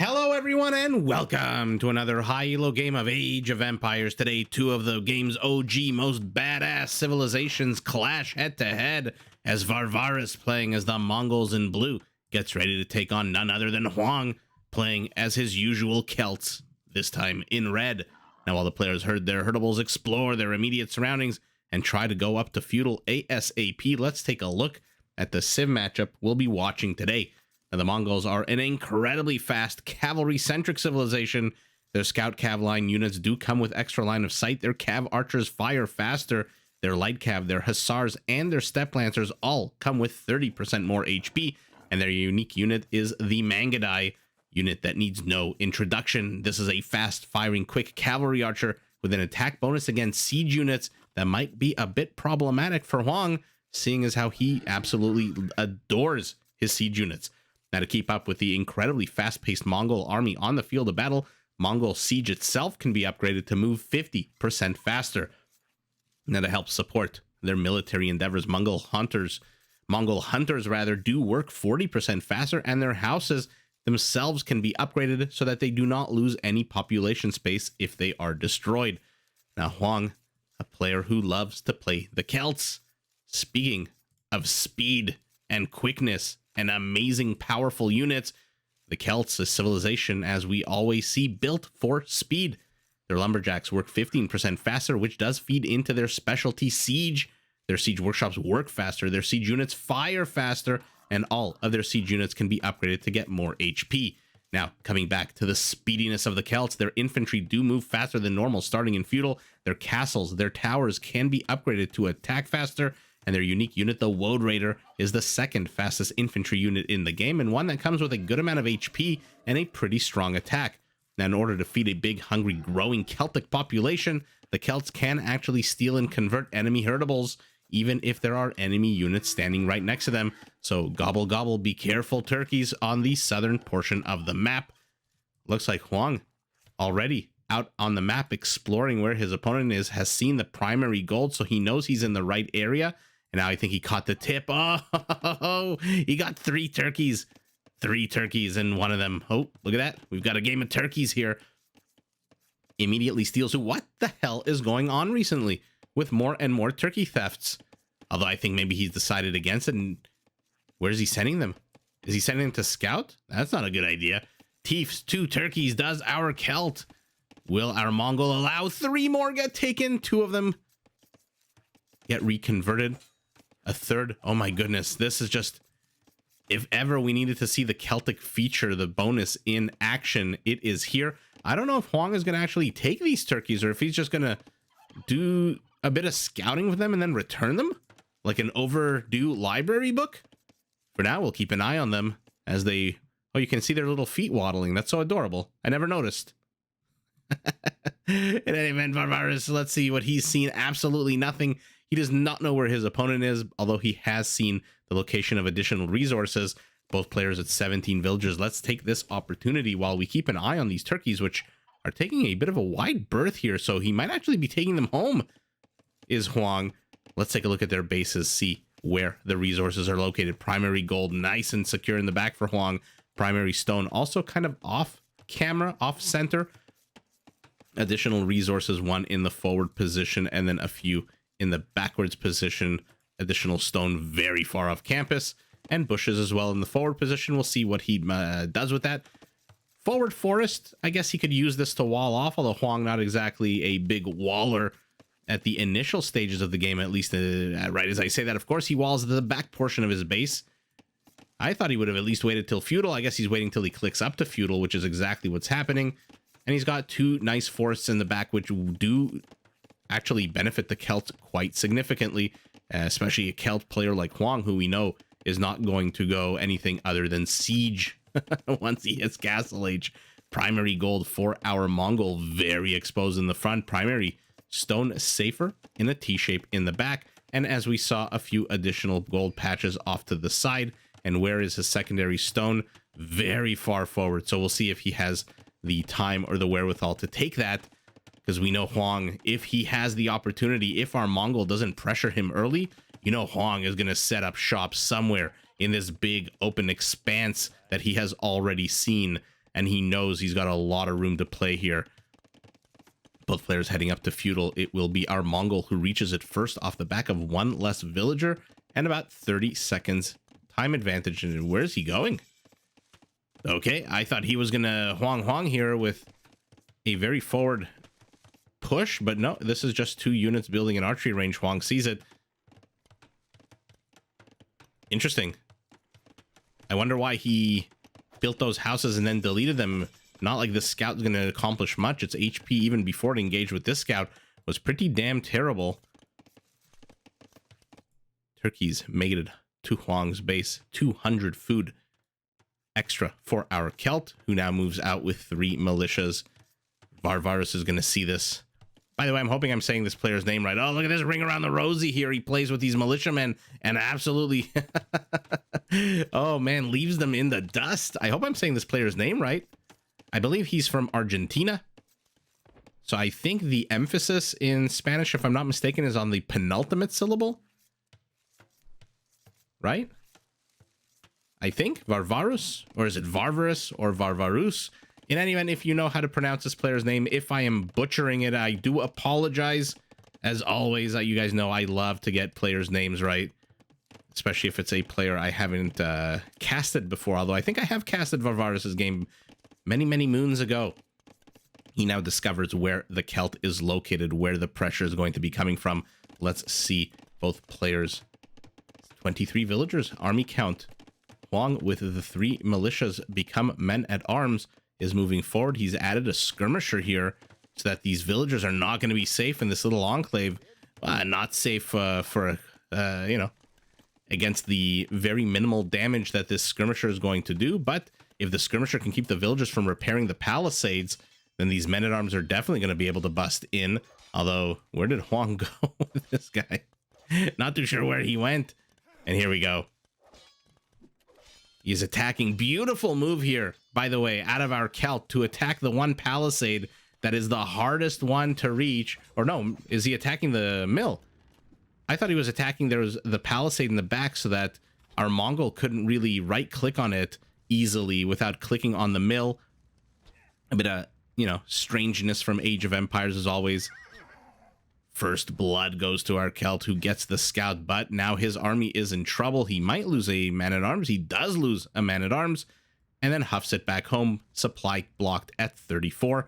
Hello everyone and welcome to another high elo game of Age of Empires. Today, two of the game's OG most badass civilizations clash head to head as VarVarus, playing as the Mongols in blue, gets ready to take on none other than Hoang, playing as his usual Celts, this time in red. Now, while the players heard their herdables explore their immediate surroundings and try to go up to Feudal ASAP, let's take a look at the civ matchup we'll be watching today. Now, the Mongols are an incredibly fast cavalry-centric civilization. Their scout cav line units do come with extra line of sight. Their cav archers fire faster. Their light cav, their hussars, and their steppe lancers all come with 30% more HP. And their unique unit is the Mangadai unit that needs no introduction. This is a fast-firing, quick cavalry archer with an attack bonus against siege units that might be a bit problematic for Hoang, seeing as how he absolutely adores his siege units. Now, to keep up with the incredibly fast-paced Mongol army on the field of battle, Mongol siege itself can be upgraded to move 50% faster. Now, to help support their military endeavors, Mongol hunters do work 40% faster, and their houses themselves can be upgraded so that they do not lose any population space if they are destroyed. Now, Hoang, a player who loves to play the Celts. Speaking of speed and quickness and amazing powerful units, the Celts, a civilization, as we always see, built for speed. Their lumberjacks work 15% faster, which does feed into their specialty siege. Their siege workshops work faster, their siege units fire faster, and all of their siege units can be upgraded to get more HP. Now, coming back to the speediness of the Celts, their infantry do move faster than normal starting in Feudal. Their castles, their towers can be upgraded to attack faster, and their unique unit, the Woad Raider, is the second fastest infantry unit in the game, and one that comes with a good amount of HP and a pretty strong attack. Now, in order to feed a big, hungry, growing Celtic population, the Celts can actually steal and convert enemy herdables, even if there are enemy units standing right next to them. So gobble gobble, be careful, turkeys, on the southern portion of the map. Looks like Hoang, already out on the map exploring where his opponent is, has seen the primary gold, so he knows he's in the right area. And now I think he caught the tip. Oh, he got three turkeys and one of them. Oh, look at that. We've got a game of turkeys here. Immediately steals. What the hell is going on recently with more and more turkey thefts? Although I think maybe he's decided against it. And where's he sending them? Is he sending them to scout? That's not a good idea. Thiefs, 2 turkeys does our Celt. Will our Mongol allow 3 more get taken? 2 of them get reconverted. A third. Oh my goodness. This is just, if ever we needed to see the Celtic feature, the bonus in action, it is here. I don't know if Hoang is going to actually take these turkeys or if he's just going to do a bit of scouting with them and then return them like an overdue library book. For now, we'll keep an eye on them as they, oh, you can see their little feet waddling. That's so adorable. I never noticed. In any event, VarVarus, let's see what he's seen. Absolutely nothing. He does not know where his opponent is, although he has seen the location of additional resources. Both players at 17 villagers. Let's take this opportunity while we keep an eye on these turkeys, which are taking a bit of a wide berth here, so he might actually be taking them home, is Hoang. Let's take a look at their bases, see where the resources are located. Primary gold, nice and secure in the back for Hoang. Primary stone, also kind of off camera, off center. Additional resources, 1 in the forward position, and then a few in the backwards position. Additional stone very far off campus, and bushes as well in the forward position. We'll see what he does with that. Forward forest, I guess he could use this to wall off, although Hoang not exactly a big waller at the initial stages of the game, at least right as I say that. Of course, he walls the back portion of his base. I thought he would have at least waited till Feudal. I guess he's waiting till he clicks up to Feudal, which is exactly what's happening. And he's got 2 nice forests in the back, which do actually benefit the Celt quite significantly, especially a Celt player like Hoang, who we know is not going to go anything other than siege once he hits Castle Age. Primary gold for our Mongol, very exposed in the front. Primary stone safer in a T-shape in the back. And as we saw, a few additional gold patches off to the side. And where is his secondary stone? Very far forward. So we'll see if he has the time or the wherewithal to take that, because we know Hoang, if he has the opportunity, if our Mongol doesn't pressure him early, you know Hoang is going to set up shop somewhere in this big open expanse that he has already seen and he knows he's got a lot of room to play here. Both players heading up to Feudal. It will be our Mongol who reaches it first off the back of one less villager and about 30 seconds time advantage. And where's he going? Okay, I thought he was gonna Hoang here with a very forward push, but no, this is just 2 units building an archery range. Hoang sees it. Interesting. I wonder why he built those houses and then deleted them. Not like the scout's going to accomplish much. Its HP, even before it engaged with this scout, was pretty damn terrible. Turkeys made it to Hoang's base. 200 food extra for our Celt, who now moves out with 3 militias. VarVarus is going to see this. By the way, I'm hoping I'm saying this player's name right. Oh, look at this ring around the rosy here. He plays with these militiamen and absolutely, oh man, leaves them in the dust. I hope I'm saying this player's name right. I believe he's from Argentina. So I think the emphasis in Spanish, if I'm not mistaken, is on the penultimate syllable. Right? I think VarVarus, or is it VarVarus or VarVarus? In any event, if you know how to pronounce this player's name, if I am butchering it, I do apologize. As always, you guys know I love to get players' names right, especially if it's a player I haven't casted before, although I think I have casted VarVarus' game many moons ago. He now discovers where the Celt is located, where the pressure is going to be coming from. Let's see both players. 23 villagers, army count. Hoang with the 3 militias become men-at-arms is moving forward. He's added a skirmisher here so that these villagers are not going to be safe in this little enclave. Not safe for, you know, against the very minimal damage that this skirmisher is going to do. But if the skirmisher can keep the villagers from repairing the palisades, then these men-at-arms are definitely going to be able to bust in. Although, where did Hoang go with this guy? Not too sure where he went. And here we go. He's attacking. Beautiful move here, by the way, out of our Celt to attack the one palisade that is the hardest one to reach. Or no, is he attacking the mill? I thought he was attacking the palisade in the back so that our Mongol couldn't really right-click on it easily without clicking on the mill. A bit of, you know, strangeness from Age of Empires as always. First blood goes to our Celt, who gets the scout, but now his army is in trouble. He might lose a man-at-arms. He does lose a man-at-arms, and then huffs it back home. Supply blocked at 34.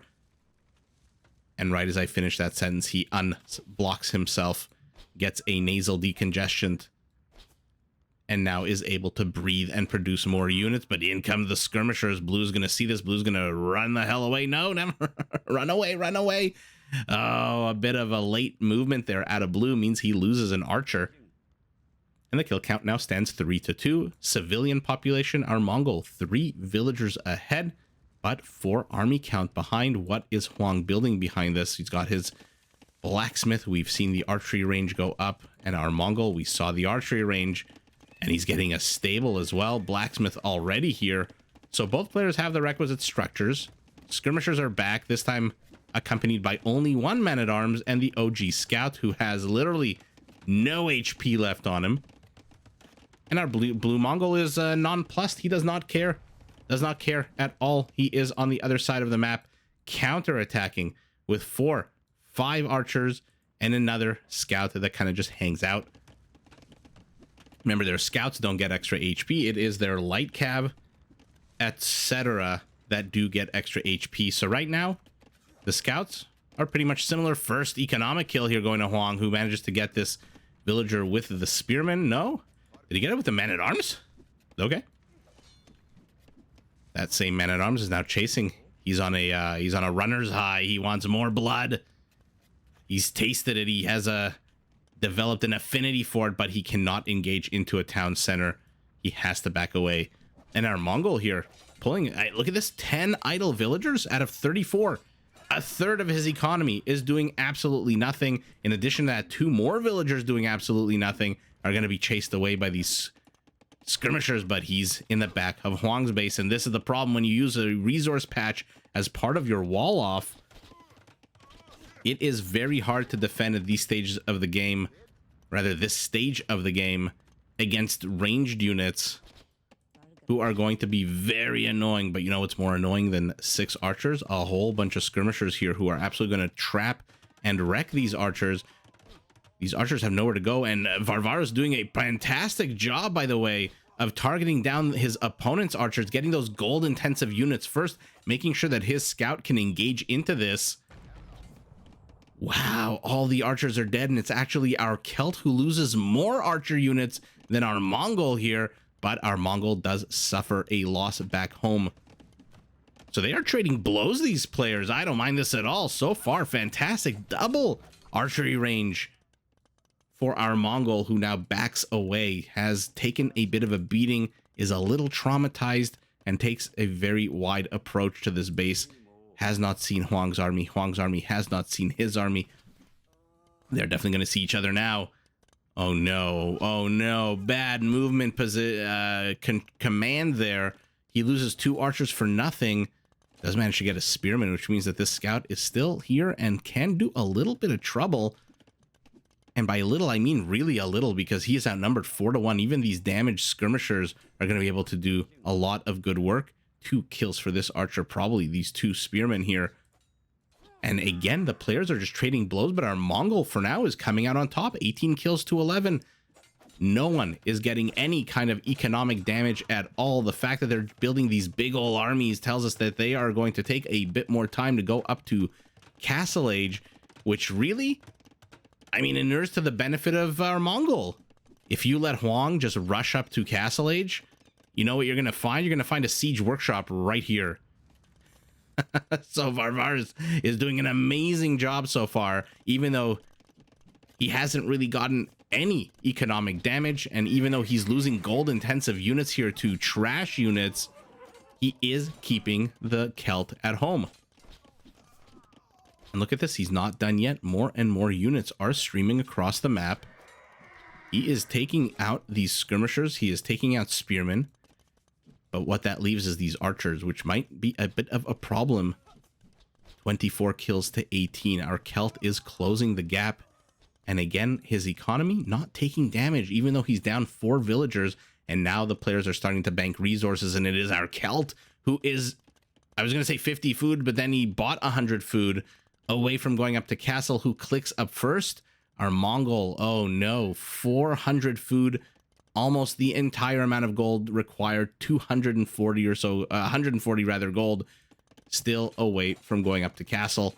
And right as I finish that sentence, he unblocks himself, gets a nasal decongestion, and now is able to breathe and produce more units. But in come the skirmishers. Blue's going to see this. Blue's going to run the hell away. No, never. Run away, run away. Oh, a bit of a late movement there out of Blue means he loses an archer. And the kill count now stands 3-2. Civilian population, our Mongol, 3 villagers ahead, but 4 army count behind. What is Hoang building behind this? He's got his blacksmith. We've seen the archery range go up, and our Mongol, we saw the archery range, and he's getting a stable as well. Blacksmith already here. So both players have the requisite structures. Skirmishers are back, this time accompanied by only 1 man-at-arms and the OG scout, who has literally no HP left on him. And our blue Mongol is nonplussed. He does not care. Does not care at all. He is on the other side of the map, counter-attacking with 5 archers and another scout that kind of just hangs out. Remember, their scouts don't get extra HP. It is their light cav, etc., that do get extra HP. So right now, the scouts are pretty much similar. First economic kill here going to Hoang, who manages to get this villager with the spearman. No? Did he get it with the man-at-arms? Okay. That same man-at-arms is now chasing. He's on a runner's high. He wants more blood. He's tasted it. He has developed an affinity for it, but he cannot engage into a town center. He has to back away. And our Mongol here pulling, look at this, 10 idle villagers out of 34. A third of his economy is doing absolutely nothing. In addition to that, 2 more villagers doing absolutely nothing are going to be chased away by these skirmishers, but he's in the back of Hoang's base. And this is the problem when you use a resource patch as part of your wall off. It is very hard to defend at these stages of the game, rather this stage of the game, against ranged units who are going to be very annoying. But you know what's more annoying than 6 archers? A whole bunch of skirmishers here who are absolutely going to trap and wreck these archers. These archers have nowhere to go, and VarVarus doing a fantastic job, by the way, of targeting down his opponent's archers, getting those gold intensive units first, making sure that his scout can engage into this. Wow, all the archers are dead, and it's actually our Celt who loses more archer units than our Mongol here, but our Mongol does suffer a loss back home. So they are trading blows, these players. I don't mind this at all. So far, fantastic double archery range for our Mongol, who now backs away, has taken a bit of a beating, is a little traumatized, and takes a very wide approach to this base. Has not seen Hoang's army. Hoang's army has not seen his army. They're definitely going to see each other now. Oh no, oh no, bad movement command there. He loses 2 archers for nothing. Does manage to get a spearman, which means that this scout is still here and can do a little bit of trouble. And by a little, I mean really a little, because he is outnumbered 4-1. Even these damaged skirmishers are going to be able to do a lot of good work. 2 kills for this archer, probably these 2 spearmen here. And again, the players are just trading blows, but our Mongol for now is coming out on top. 18 kills to 11. No one is getting any kind of economic damage at all. The fact that they're building these big old armies tells us that they are going to take a bit more time to go up to Castle Age, which really, I mean, inures to the benefit of our Mongol. If you let Hoang just rush up to Castle Age, you know what you're going to find? You're going to find a siege workshop right here. So VarVarus is doing an amazing job so far, even though he hasn't really gotten any economic damage. And even though he's losing gold intensive units here to trash units, he is keeping the Celt at home. And look at this, he's not done yet. More and more units are streaming across the map. He is taking out these skirmishers. He is taking out spearmen. But what that leaves is these archers, which might be a bit of a problem. 24 kills to 18. Our Celt is closing the gap. And again, his economy not taking damage, even though he's down 4 villagers. And now the players are starting to bank resources. And it is our Celt who is, I was going to say 50 food, but then he bought 100 food away from going up to Castle, who clicks up first. Our Mongol, oh no, 400 food. Almost the entire amount of gold required, 240 or so, 140 rather gold, still away from going up to Castle.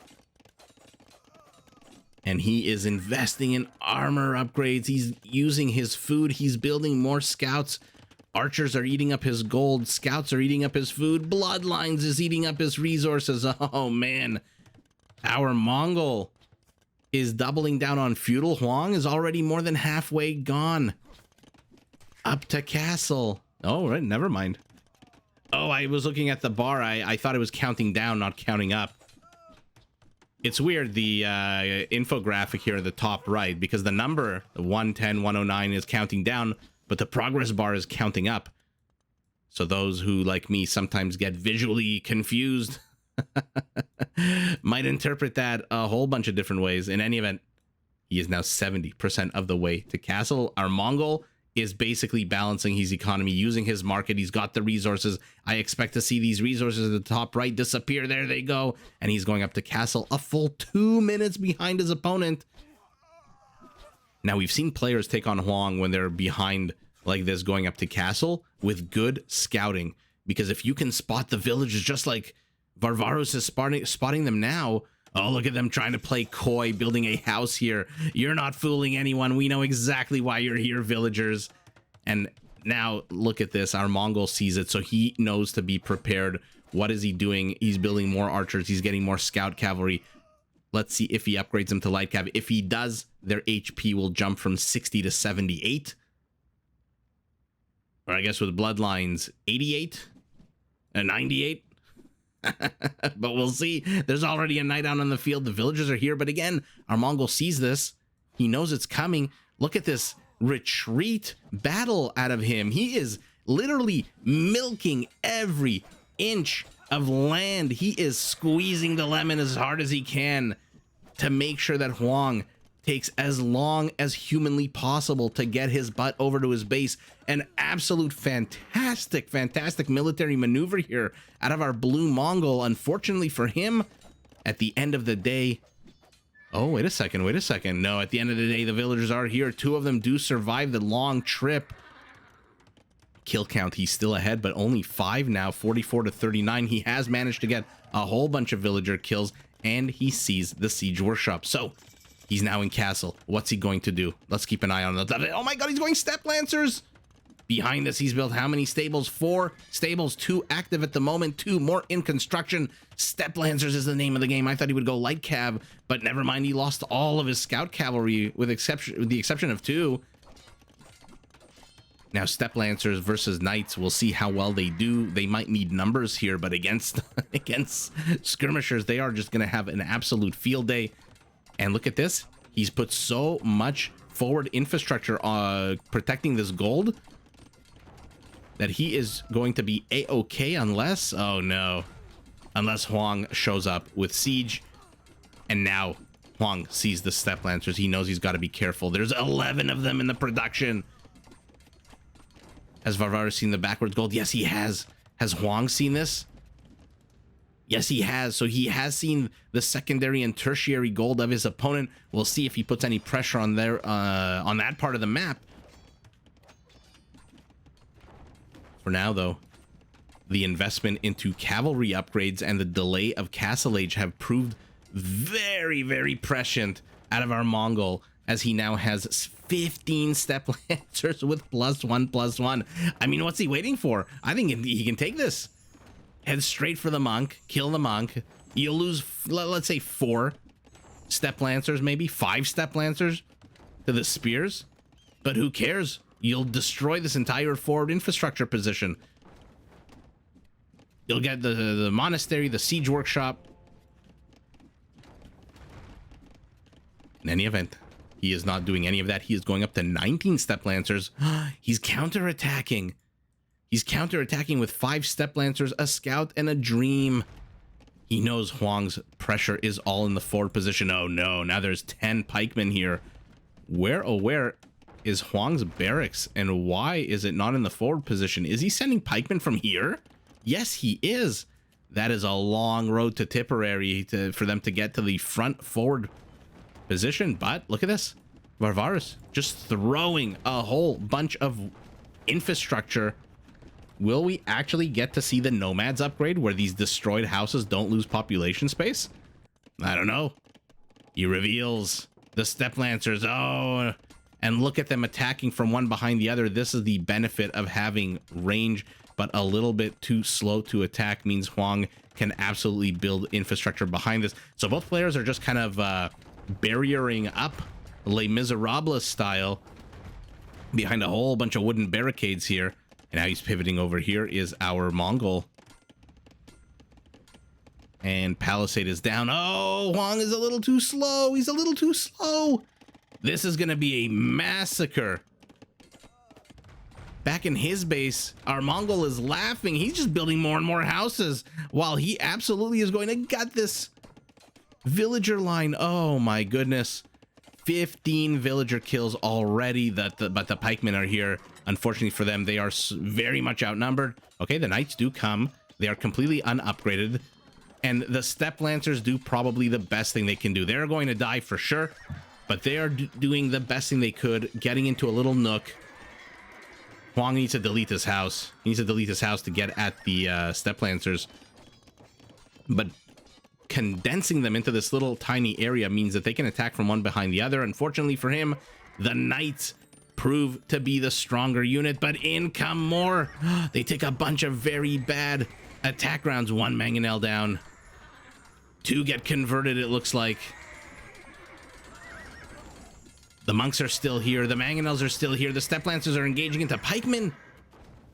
And he is investing in armor upgrades. He's using his food. He's building more scouts. Archers are eating up his gold. Scouts are eating up his food. Bloodlines is eating up his resources. Oh man, our Mongol is doubling down on feudal. Hoang is already more than halfway gone. Up to Castle. Oh, right, never mind. Oh, I was looking at the bar. I thought it was counting down, not counting up. It's weird, the infographic here at the top right, because the number, the 110, 109 is counting down, but the progress bar is counting up. So those who, like me, sometimes get visually confused might interpret that a whole bunch of different ways. In any event, he is now 70% of the way to Castle. Our Mongol is basically balancing his economy, using his market. He's got the resources. I expect to see these resources at the top right disappear. There they go. And he's going up to Castle, a full 2 minutes behind his opponent. Now, we've seen players take on Hoang when they're behind like this going up to Castle with good scouting. Because if you can spot the villagers just like VarVarus is spotting them now. Oh, look at them trying to play coy, building a house here. You're not fooling anyone. We know exactly why you're here, villagers. And now look at this. Our Mongol sees it, so he knows to be prepared. What is he doing? He's building more archers. He's getting more scout cavalry. Let's see if he upgrades them to light cav. If he does, their HP will jump from 60 to 78. Or I guess with bloodlines, 88? 98? But we'll see. There's already a knight out on the field. The villagers are here. But again, our Mongol sees this. He knows it's coming. Look at this retreat battle out of him. He is literally milking every inch of land. He is squeezing the lemon as hard as he can to make sure that Hoang takes as long as humanly possible to get his butt over to his base. An absolute fantastic military maneuver here out of our blue Mongol. Unfortunately for him, at the end of the day... Oh, wait a second. No, at the end of the day, the villagers are here. 2 of them do survive the long trip. Kill count, he's still ahead, but only 5 now, 44 to 39. He has managed to get a whole bunch of villager kills, and he sees the siege workshop. So he's now in castle. What's he going to do? Let's keep an eye on the... Oh my god, he's going step lancers! Behind this, he's built how many stables? 4 stables, 2 active at the moment, 2 more in construction. Step lancers is the name of the game. I thought he would go light cav, but never mind, he lost all of his scout cavalry with the exception of 2. Now, step lancers versus knights, we'll see how well they do. They might need numbers here, but against skirmishers, they are just going to have an absolute field day. And look at this. He's put so much forward infrastructure protecting this gold that he is going to be a-okay unless... Oh, no. Unless Hoang shows up with siege. And now Hoang sees the step lancers. He knows he's got to be careful. There's 11 of them in the production. Has VarVarus seen the backwards gold? Yes, he has. Has Hoang seen this? Yes, he has. So he has seen the secondary and tertiary gold of his opponent. We'll see if he puts any pressure on on that part of the map. For now, though, the investment into cavalry upgrades and the delay of Castle Age have proved very prescient out of our Mongol, as he now has 15 step lancers with +1/+1. I mean, what's he waiting for? I think he can take this. Head straight for the monk, kill the monk. You'll lose, let's say, 4 step lancers, maybe 5 step lancers to the spears. But who cares? You'll destroy this entire forward infrastructure position. You'll get the monastery, the siege workshop. In any event, he is not doing any of that. He is going up to 19 step lancers. He's counterattacking. He's counterattacking with 5 step lancers, a scout, and a dream. He knows Hoang's pressure is all in the forward position. Oh no, now there's 10 pikemen here. Where is Hoang's barracks, and why is it not in the forward position? Is he sending pikemen from here? Yes, he is. That is a long road to Tipperary for them to get to the front forward position. But look at this. VarVarus just throwing a whole bunch of infrastructure. Will we actually get to see the nomads upgrade where these destroyed houses don't lose population space? I don't know. He reveals the step lancers. Oh, and look at them attacking from one behind the other. This is the benefit of having range, but a little bit too slow to attack means Hoang can absolutely build infrastructure behind this. So both players are just kind of barriering up Les Miserables style behind a whole bunch of wooden barricades here. And now he's pivoting over. Here is our Mongol. And Palisade is down. Oh, Hoang is a little too slow. He's a little too slow. This is going to be a massacre. Back in his base, our Mongol is laughing. He's just building more and more houses while he absolutely is going to gut this villager line. Oh my goodness. 15 villager kills already, but the pikemen are here. Unfortunately for them, they are very much outnumbered. Okay, the knights do come. They are completely unupgraded. And the step lancers do probably the best thing they can do. They're going to die for sure, but they are doing the best thing they could, getting into a little nook. Hoang needs to delete his house. He needs to delete his house to get at the step lancers. But condensing them into this little tiny area means that they can attack from one behind the other. Unfortunately for him, the knights prove to be the stronger unit, but in come more. They take a bunch of very bad attack rounds. 1 mangonel down. 2 get converted, it looks like. The monks are still here. The mangonels are still here. The step lancers are engaging into pikemen.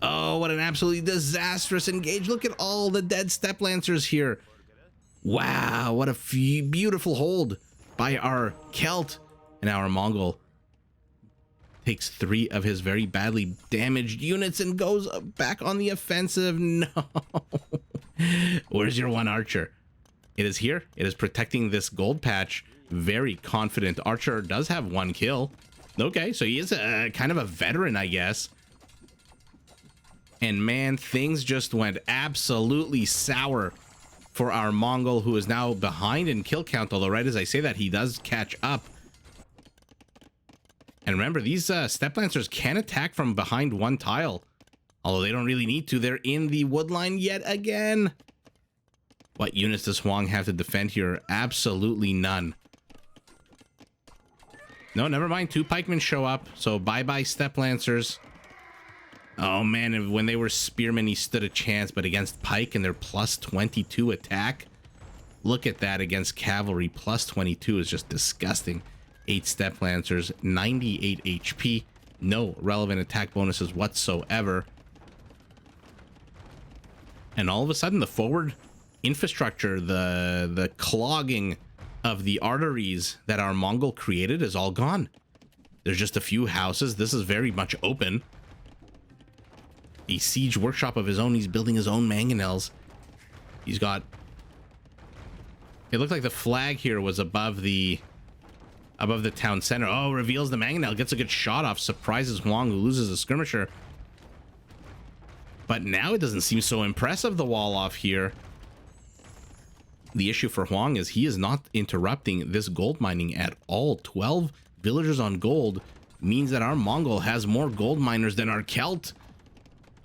Oh, what an absolutely disastrous engage. Look at all the dead step lancers here. Wow, what a beautiful hold by our Celt. And our Mongol takes 3 of his very badly damaged units and goes back on the offensive. No. Where's your one archer? It is here. It is protecting this gold patch. Very confident. Archer does have 1 kill. Okay, so he is a kind of a veteran, I guess. And man, things just went absolutely sour for our Mongol, who is now behind in kill count. Although right as I say that, he does catch up. And remember, these Steppe Lancers can attack from behind 1 tile. Although they don't really need to. They're in the wood line yet again. What units does Hoang have to defend here? Absolutely none. No, never mind. 2 pikemen show up. So bye-bye Steppe Lancers. Oh man, when they were spearmen, he stood a chance. But against pike and their plus 22 attack, look at that against cavalry. Plus 22 is just disgusting. 8 Steppe Lancers, 98 HP. No relevant attack bonuses whatsoever. And all of a sudden, the forward infrastructure, the clogging of the arteries that our Mongol created is all gone. There's just a few houses. This is very much open. A siege workshop of his own. He's building his own mangonels. He's got... It looked like the flag here was above the town center. Oh, reveals the mangonel. Gets a good shot off. Surprises Hoang, who loses a skirmisher. But now it doesn't seem so impressive, the wall off here. The issue for Hoang is he is not interrupting this gold mining at all. 12 villagers on gold means that our Mongol has more gold miners than our Celt.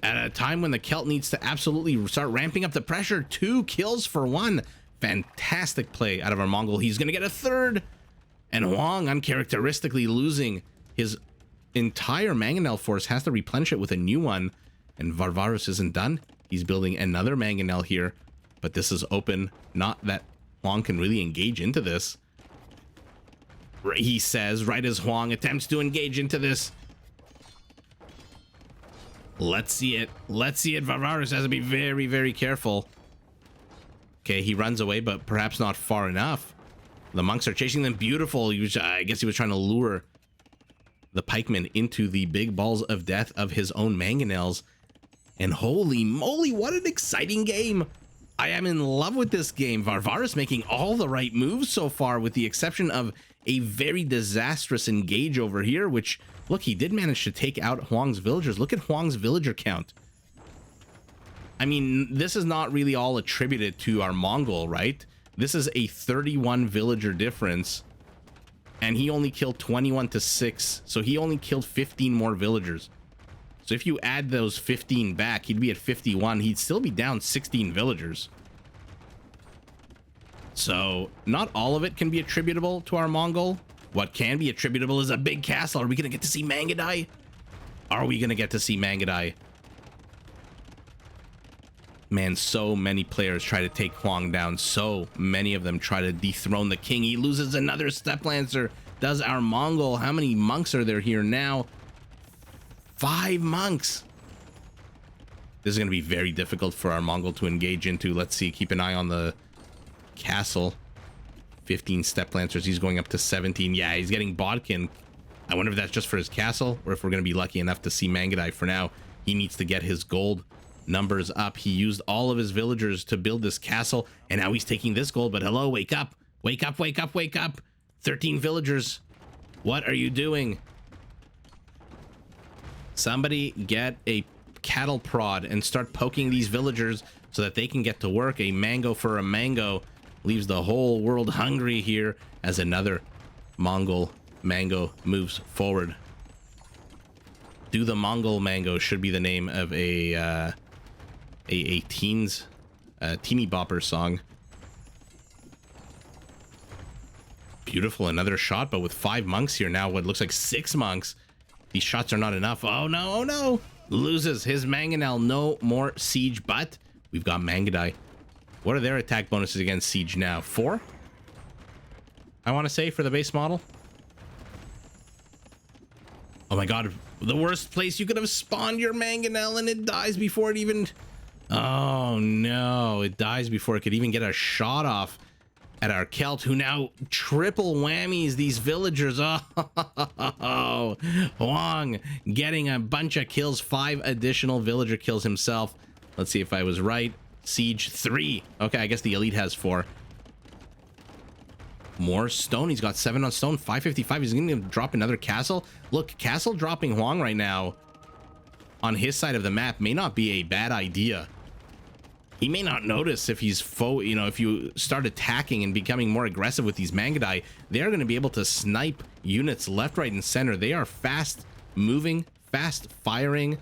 At a time when the Celt needs to absolutely start ramping up the pressure. 2 kills for 1. Fantastic play out of our Mongol. He's going to get a 3rd. And Hoang, uncharacteristically losing his entire mangonel force, has to replenish it with a new one. And VarVarus isn't done. He's building another mangonel here. But this is open. Not that Hoang can really engage into this. He says, right as Hoang attempts to engage into this. Let's see it. Let's see it. VarVarus has to be very, very careful. Okay, he runs away, but perhaps not far enough. The monks are chasing them. Beautiful. I guess he was trying to lure the pikemen into the big balls of death of his own mangonels. And holy moly, what an exciting game. I am in love with this game. VarVarus making all the right moves so far, with the exception of a very disastrous engage over here, which, look, he did manage to take out Hoang's villagers. Look at Hoang's villager count. I mean, this is not really all attributed to our Mongol, right? This is a 31 villager difference, and he only killed 21 to 6, so he only killed 15 more villagers. So if you add those 15 back, he'd be at 51. He'd still be down 16 villagers. So not all of it can be attributable to our Mongol. What can be attributable is a big castle. Are we going to get to see Mangadai? Are we going to get to see Mangadai? Man, so many players try to take Hoang down. So many of them try to dethrone the king. He loses another Steppe Lancer. Does our Mongol? How many monks are there here now? 5 monks. This is going to be very difficult for our Mongol to engage into. Let's see. Keep an eye on the castle. 15 Steppe Lancers. He's going up to 17. Yeah, he's getting Bodkin. I wonder if that's just for his castle, or if we're going to be lucky enough to see Mangadai. For now, he needs to get his gold numbers up. He used all of his villagers to build this castle, and now he's taking this gold. But hello, wake up. Wake up, wake up, wake up. 13 villagers. What are you doing? Somebody get a cattle prod and start poking these villagers so that they can get to work. A mango for a mango leaves the whole world hungry here, as another Mongol mango moves forward. Do the Mongol mango should be the name of a teeny bopper song. Beautiful. Another shot, but with 5 monks here now. What looks like 6 monks. These shots are not enough. Oh no, oh no. Loses his mangonel. No more siege, but we've got Mangadai. What are their attack bonuses against siege now? 4? I want to say, for the base model. Oh my god. The worst place you could have spawned your mangonel, and it dies before it even... Oh no. It dies before it could even get a shot off at our Celt, who now triple whammies these villagers. Oh, Hoang getting a bunch of kills, 5 additional villager kills himself. Let's see if I was right. Siege 3. Okay, I guess the elite has 4. More stone. He's got 7 on stone, 555. He's going to drop another castle. Look, castle dropping Hoang right now on his side of the map may not be a bad idea. He may not notice if he's if you start attacking and becoming more aggressive with these Mangudai, they're going to be able to snipe units left, right, and center. They are fast moving, fast firing,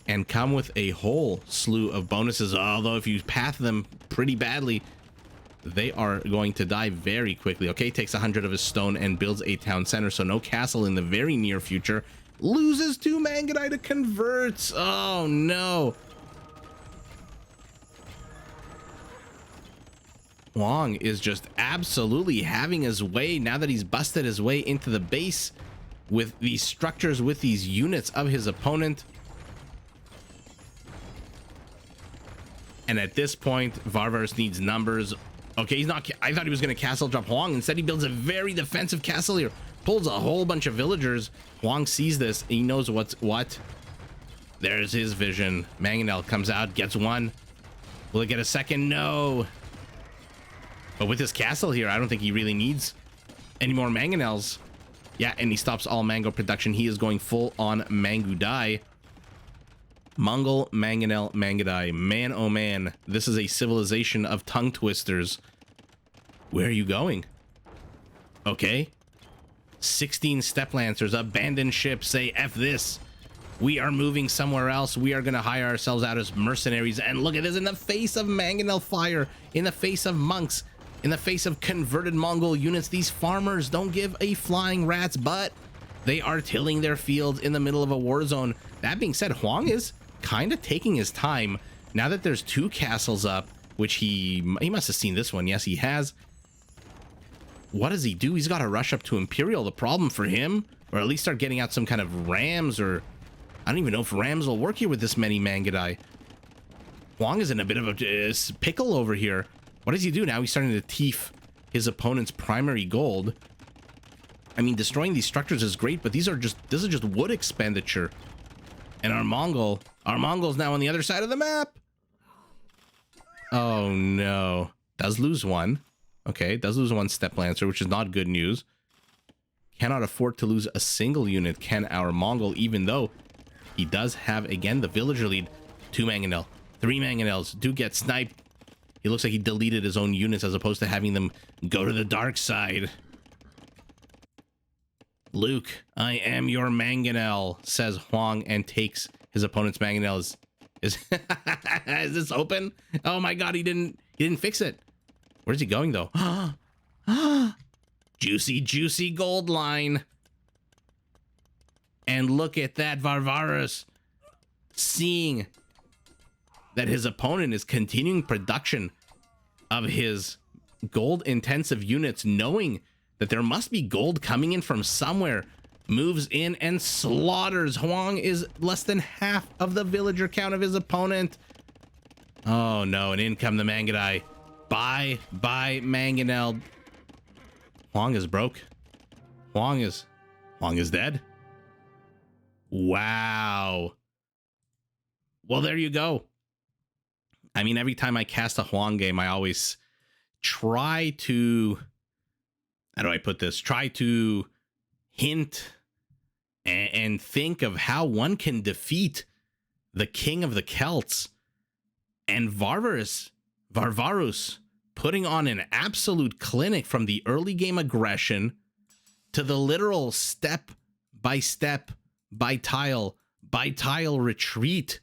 and come with a whole slew of bonuses. Although if you path them pretty badly, they are going to die very quickly. Okay, takes 100 of his stone and builds a town center, so no castle in the very near future. Loses 2 Mangudai to converts. Oh no. Hoang is just absolutely having his way now that he's busted his way into the base with these structures, with these units of his opponent. And at this point, VarVarus needs numbers. Okay, he's not. I thought he was going to castle drop Hoang. Instead, he builds a very defensive castle here. Pulls a whole bunch of villagers. Hoang sees this. He knows what's what. There's his vision. Mangonel comes out, gets 1. Will it get a second? No. But with his castle here, I don't think he really needs any more Mangonels. Yeah, and he stops all mango production. He is going full on Mangudai. Mongol, Mangonel, Mangudai. Man, oh man, this is a civilization of tongue twisters. Where are you going? Okay. 16 step lancers, abandoned ship, say F this. We are moving somewhere else. We are going to hire ourselves out as mercenaries. And look at this, in the face of Mangonel fire, in the face of monks, in the face of converted Mongol units, these farmers don't give a flying rat's butt. They are tilling their fields in the middle of a war zone. That being said, Hoang is kind of taking his time now that there's 2 castles up, which he must have seen this one. Yes, he has. What does he do? He's got to rush up to Imperial. The problem for him, or at least start getting out some kind of rams, or I don't even know if rams will work here with this many Mangudai. Hoang is in a bit of a pickle over here. What does he do now? He's starting to teeth his opponent's primary gold. I mean, destroying these structures is great, but this is just wood expenditure. And our Mongol's now on the other side of the map. Oh no. Does lose 1. Okay, does lose 1 step lancer, which is not good news. Cannot afford to lose a single unit, can our Mongol, even though he does have, again, the villager lead. 2 Mangonel, 3 Mangonels do get sniped. He looks like he deleted his own units as opposed to having them go to the dark side. Luke, I am your Mangonel, says Hoang, and takes his opponent's Mangonel. Is this open? Oh my god, he didn't fix it. Where's he going though? Juicy gold line. And look at that, VarVarus, seeing that his opponent is continuing production of his gold intensive units, knowing that there must be gold coming in from somewhere, moves in and slaughters. Hoang is less than half of the villager count of his opponent. Oh no, and in come the Mangudai. Bye Mangonel. Hoang is broke. Hoang is dead. Wow. Well, there you go. I mean, every time I cast a Hoang game, I always try to, how do I put this? Try to hint and think of how one can defeat the king of the Celts. And VarVarus putting on an absolute clinic from the early game aggression to the literal step by step, by tile retreat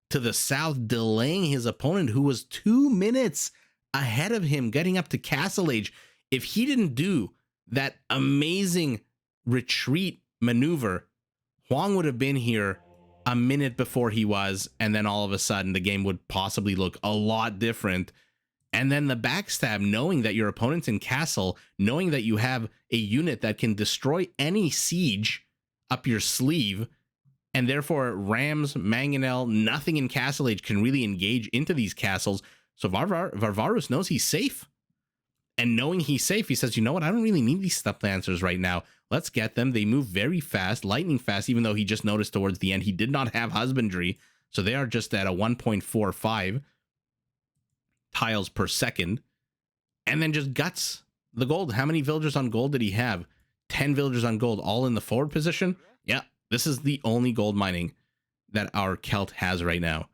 to the south, delaying his opponent, who was 2 minutes ahead of him getting up to Castle Age. If he didn't do that amazing retreat maneuver, Hoang would have been here a minute before he was, and then all of a sudden the game would possibly look a lot different. And then the backstab, knowing that your opponent's in castle, knowing that you have a unit that can destroy any siege up your sleeve, and therefore Rams, Mangonel, nothing in Castle Age can really engage into these castles. So VarVarus knows he's safe. And knowing he's safe, he says, you know what? I don't really need these step lancers right now. Let's get them. They move very fast, lightning fast, even though he just noticed towards the end he did not have husbandry. So they are just at a 1.45 tiles per second. And then just guts the gold. How many villagers on gold did he have? 10 villagers on gold, all in the forward position. Yeah, this is the only gold mining that our Celt has right now.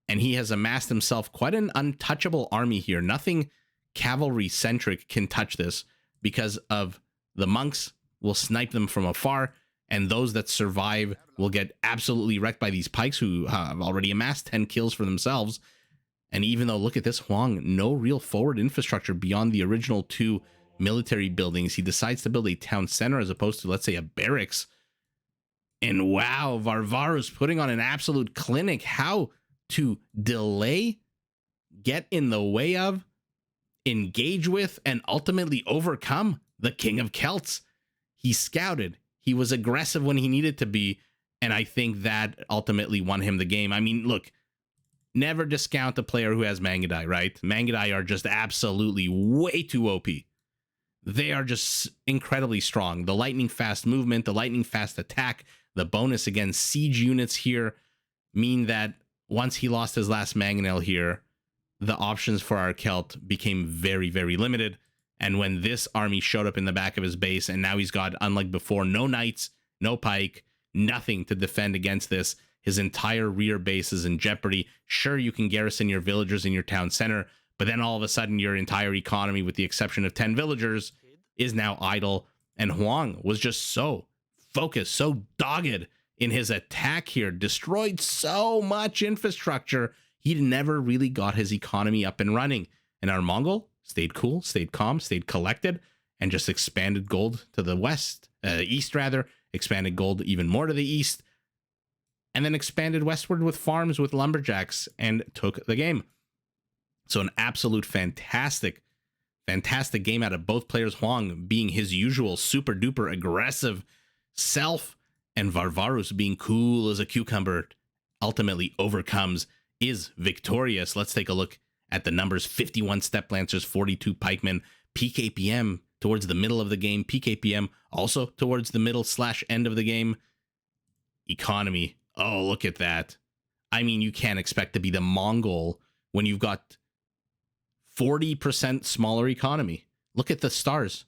And he has amassed himself quite an untouchable army here. Nothing cavalry-centric can touch this because of the monks will snipe them from afar, and those that survive will get absolutely wrecked by these pikes who have already amassed 10 kills for themselves. And even though, look at this, Hoang, no real forward infrastructure beyond the original 2 military buildings, he decides to build a town center as opposed to, let's say, a barracks. And wow, VarVarus putting on an absolute clinic how to delay, get in the way of, engage with, and ultimately overcome the King of Celts. He scouted, he was aggressive when he needed to be, and I think that ultimately won him the game. I mean, look, never discount a player who has Mangudai, right? Mangudai are just absolutely way too OP. They are just incredibly strong. The lightning fast movement, the lightning fast attack, the bonus against siege units here mean that once he lost his last mangonel here, the options for our Celt became very, very limited. And when this army showed up in the back of his base, and now he's got, unlike before, no knights, no pike, nothing to defend against this, his entire rear base is in jeopardy. Sure, you can garrison your villagers in your town center, but then all of a sudden your entire economy, with the exception of 10 villagers, is now idle. And Hoang was just so focused, so dogged in his attack here, destroyed so much infrastructure, he never really got his economy up and running. And our Mongol stayed cool, stayed calm, stayed collected, and just expanded gold to the east rather, expanded gold even more to the east, and then expanded westward with farms, with lumberjacks, and took the game. So an absolute fantastic game out of both players. Hoang being his usual super duper aggressive self, and VarVarus being cool as a cucumber, ultimately overcomes, is victorious. Let's take a look at the numbers. 51 step lancers, 42 pikemen, PKPM towards the middle of the game, PKPM also towards the middle / end of the game. Economy, oh, look at that. I mean, you can't expect to be the Mongol when you've got 40% smaller economy. Look at the stars.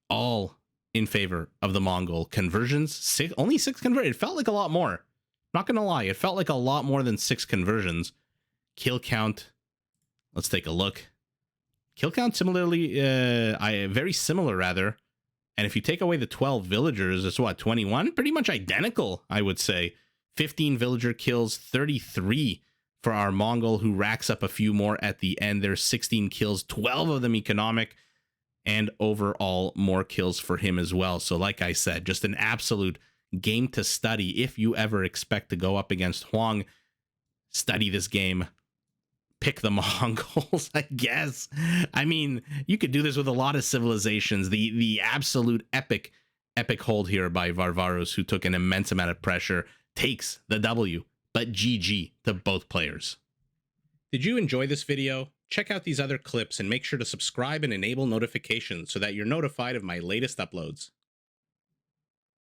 All in favor of the Mongol. Conversions, only 6 converted. It felt like a lot more. Not gonna lie, it felt like a lot more than 6 conversions. Kill count, let's take a look. Kill count similarly, very similar rather. And if you take away the 12 villagers, it's what, 21? Pretty much identical, I would say. 15 villager kills, 33 for our Mongol, who racks up a few more at the end. There's 16 kills, 12 of them economic, and overall more kills for him as well. So like I said, just an absolute game to study. If you ever expect to go up against Hoang, study this game. Pick the Mongols, I guess. I mean, you could do this with a lot of civilizations. The absolute epic hold here by VarVarus, who took an immense amount of pressure, takes the W. But GG to both players. Did you enjoy this video? Check out these other clips and make sure to subscribe and enable notifications so that you're notified of my latest uploads.